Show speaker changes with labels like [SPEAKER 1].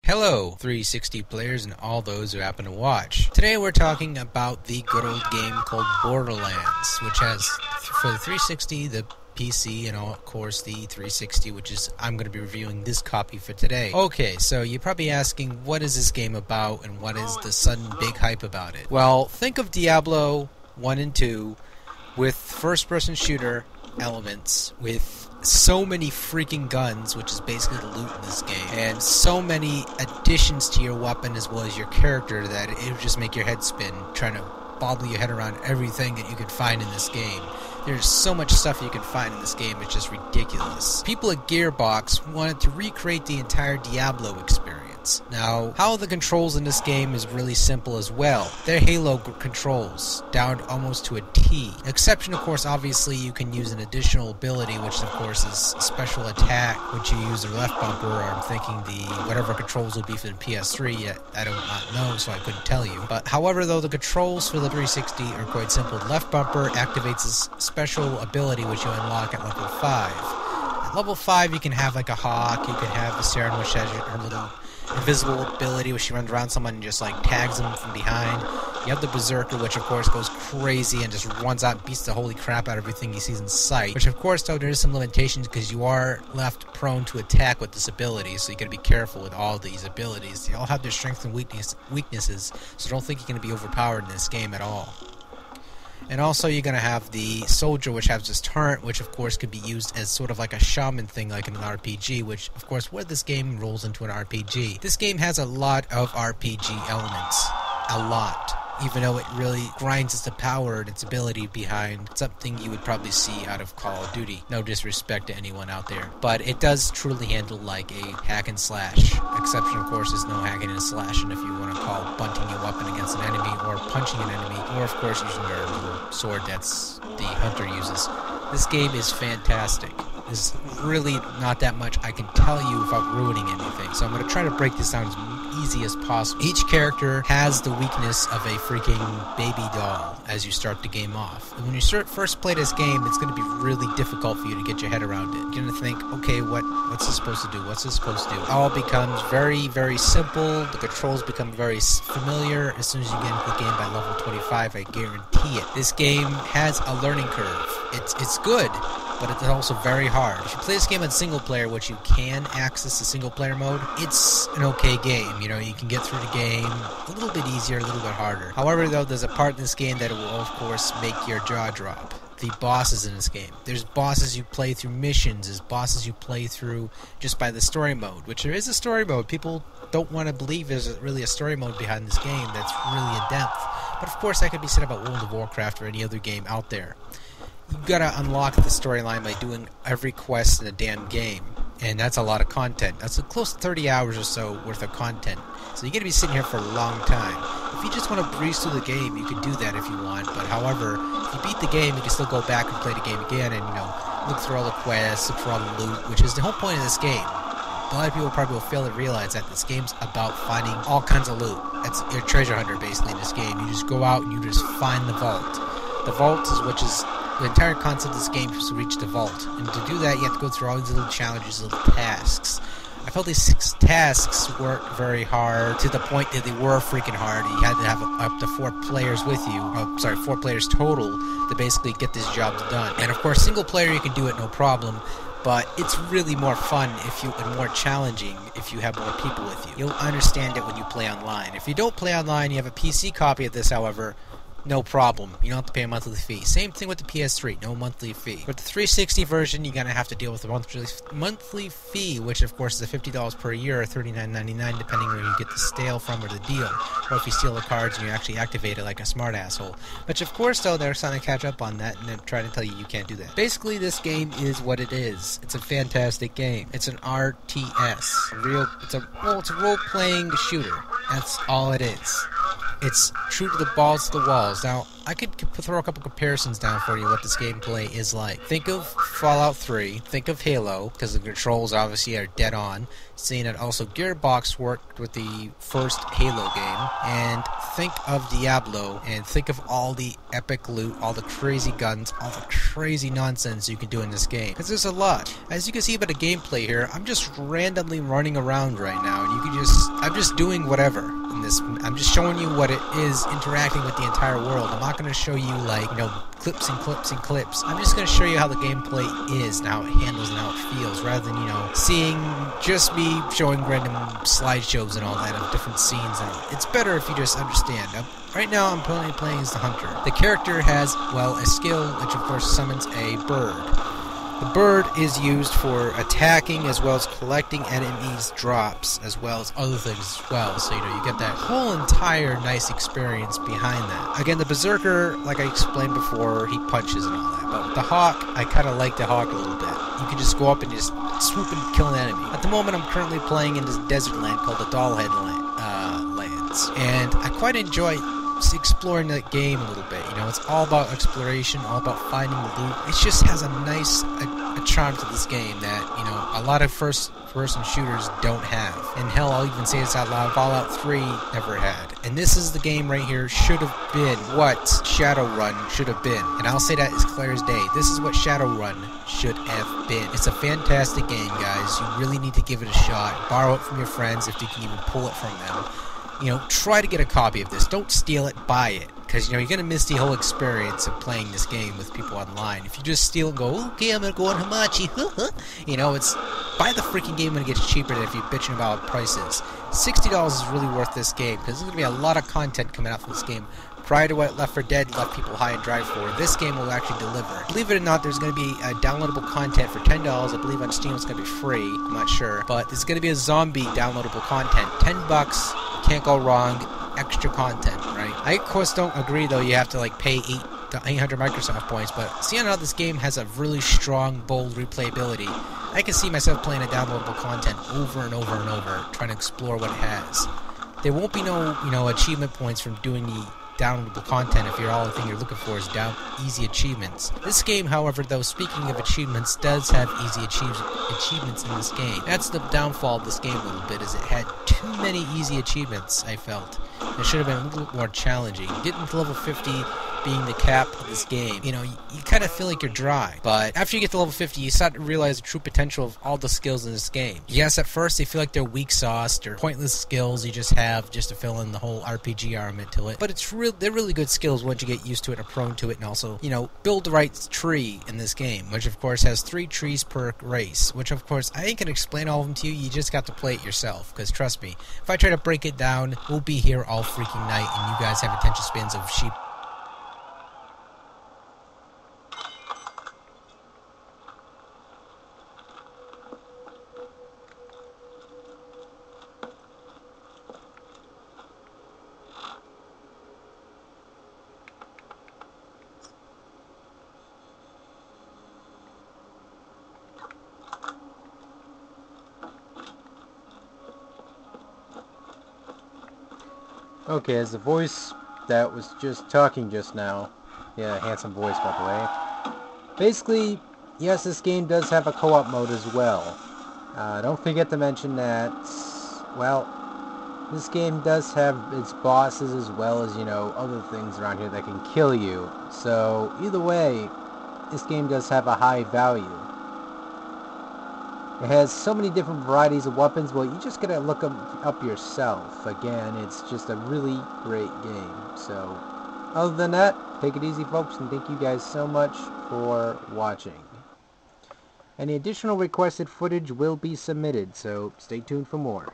[SPEAKER 1] Hello, 360 players and all those who happen to watch. Today we're talking about the good old game called Borderlands, which has, for the 360, the PC, and of course the 360, which is, I'm going to be reviewing this copy for today. Okay, so you're probably asking, what is this game about, and what is the sudden big hype about it? Well, think of Diablo 1 and 2 with first-person shooter elements, with so many freaking guns, which is basically the loot in this game, and so many additions to your weapon as well as your character that it would just make your head spin trying to bobble your head around everything that you could find in this game. There's so much stuff you can find in this game, it's just ridiculous. People at Gearbox wanted to recreate the entire Diablo experience. Now, how the controls in this game is really simple as well. They're Halo controls, down almost to a T. Exception, of course, obviously you can use an additional ability, which of course is a special attack, which you use the left bumper, or I'm thinking the whatever controls will be for the PS3, yet I do not know, so I couldn't tell you. But however, though, the controls for the 360 are quite simple. The left bumper activates this special ability which you unlock at level 5. At level 5 you can have like a Hawk, you can have a Saren which has her little invisible ability where she runs around someone and just like tags them from behind. You have the Berserker, which of course goes crazy and just runs out and beats the holy crap out of everything he sees in sight. Which of course, though, there is some limitations because you are left prone to attack with this ability, so you gotta be careful with all these abilities. They all have their strengths and weaknesses, so don't think you're gonna be overpowered in this game at all. And also you're going to have the soldier, which has this turret, which of course could be used as sort of like a shaman thing like in an RPG, which of course where this game rolls into an RPG. This game has a lot of RPG elements. A lot. Even though it really grinds its power and its ability behind something you would probably see out of Call of Duty. No disrespect to anyone out there. But it does truly handle like a hack and slash. Exception, of course, is no hacking and slashing if you want to call bunting your weapon against an enemy, or punching an enemy, or of course using your little sword that's the hunter uses. This game is fantastic. There's really not that much I can tell you without ruining anything, so I'm going to try to break this down as easy as possible. Each character has the weakness of a freaking baby doll as you start the game off. And when you first play this game, it's going to be really difficult for you to get your head around it. You're going to think, okay, what's this supposed to do? What's this supposed to do? It all becomes very, very simple. The controls become very familiar as soon as you get into the game by level 25, I guarantee it. This game has a learning curve. It's good, but it's also very hard. If you play this game on single player, which you can access the single player mode, it's an okay game. You know, you can get through the game a little bit easier, a little bit harder. However, though, there's a part in this game that will, of course, make your jaw drop. The bosses in this game. There's bosses you play through missions, there's bosses you play through just by the story mode, which there is a story mode. People don't want to believe there's really a story mode behind this game that's really in depth. But of course that could be said about World of Warcraft or any other game out there. You gotta unlock the storyline by doing every quest in the damn game, and that's a lot of content. That's close to 30 hours or so worth of content. So you're gonna be sitting here for a long time. If you just want to breeze through the game, you can do that if you want, but however, if you beat the game, you can still go back and play the game again and, you know, look through all the quests, look through all the loot, which is the whole point of this game. A lot of people probably will fail to realize that this game's about finding all kinds of loot. That's your treasure hunter, basically, in this game. You just go out and you just find the vault. The vault which is the entire concept of this game is to reach the vault. And to do that, you have to go through all these little challenges, little tasks. I felt these 6 tasks weren't very hard, to the point that they were freaking hard. You had to have up to 4 players with you. 4 players total to basically get this job done. And of course, single player, you can do it no problem. But it's really more fun and more challenging if you have more people with you. You'll understand it when you play online. If you don't play online, you have a PC copy of this, however, no problem. You don't have to pay a monthly fee. Same thing with the PS3, no monthly fee. With the 360 version, you're going to have to deal with a monthly fee, which of course is $50 per year or $39.99 depending where you get the stale from or the deal, or if you steal the cards and you actually activate it like a smart asshole. Which of course though, they're trying to catch up on that and they're trying to tell you can't do that. Basically, this game is what it is. It's a fantastic game. It's an RTS. It's a role-playing shooter. That's all it is. It's true to the balls to the walls. Now, I could throw a couple comparisons down for you what this gameplay is like. Think of Fallout 3, think of Halo, because the controls obviously are dead on, seeing that also Gearbox worked with the first Halo game, and think of Diablo, and think of all the epic loot, all the crazy guns, all the crazy nonsense you can do in this game, because there's a lot. As you can see by the gameplay here, I'm just randomly running around right now, and I'm just doing whatever in this. I'm just showing you what it is interacting with the entire world. I'm not going to show you, like, clips and clips and clips. I'm just going to show you how the gameplay is and how it handles and how it feels, rather than, seeing just me showing random slideshows and all that of different scenes. And it's better if you just understand. Right now, I'm currently playing as the hunter. The character has, well, a skill which, of course, summons a bird. The bird is used for attacking as well as collecting enemies' drops as well as other things as well. So, you get that whole entire nice experience behind that. Again, the Berserker, like I explained before, he punches and all that. But with the Hawk, I kind of like the Hawk a little bit. You can just go up and just swoop and kill an enemy. At the moment, I'm currently playing in this desert land called the Dollhead Lands. And I quite enjoy exploring that game a little bit. It's all about exploration, all about finding the loot. It just has a nice a charm to this game that a lot of first-person shooters don't have. And hell, I'll even say this out loud, Fallout 3 never had. And this is the game right here should have been what Shadowrun should have been. And I'll say that as clear as day. This is what Shadowrun should have been. It's a fantastic game, guys. You really need to give it a shot. Borrow it from your friends if you can even pull it from them. Try to get a copy of this. Don't steal it, buy it. Because, you're going to miss the whole experience of playing this game with people online. If you just steal and go, okay, I'm going to go on Hamachi, it's buy the freaking game when it gets cheaper than if you're bitching about prices. $60 is really worth this game, because there's going to be a lot of content coming out from this game. Prior to what Left 4 Dead left people high and dry for, this game will actually deliver. Believe it or not, there's going to be downloadable content for $10. I believe on Steam it's going to be free. I'm not sure. But there's going to be a zombie downloadable content. $10. Can't go wrong. Extra content, right? I, of course, don't agree, though. You have to, pay 800 Microsoft points. But seeing how this game has a really strong, bold replayability, I can see myself playing a downloadable content over and over and over, trying to explore what it has. There won't be no, achievement points from doing the downloadable content if all the thing you're looking for is easy achievements. This game, however, though, speaking of achievements, does have easy achievements in this game. That's the downfall of this game a little bit, is it had too many easy achievements, I felt. It should have been a little bit more challenging. Getting to level 50 being the cap of this game, you kind of feel like you're dry. But after you get to level 50, you start to realize the true potential of all the skills in this game. Yes, at first they feel like they're weak sauced or pointless skills you just have just to fill in the whole RPG element to it. But they're really good skills once you get used to it and are prone to it, and also, build the right tree in this game, which of course has 3 trees per race, which of course I ain't gonna explain all of them to you. You just got to play it yourself, because trust me, if I try to break it down, we'll be here all freaking night and you guys have attention spans of sheep.
[SPEAKER 2] Okay, as the voice that was just talking just now, yeah, handsome voice by the way, basically, yes, this game does have a co-op mode as well. Don't forget to mention that, well, this game does have its bosses as well as, other things around here that can kill you. So, either way, this game does have a high value. It has so many different varieties of weapons, well, you just gotta look them up yourself. Again, it's just a really great game. So, other than that, take it easy, folks, and thank you guys so much for watching. Any additional requested footage will be submitted, so stay tuned for more.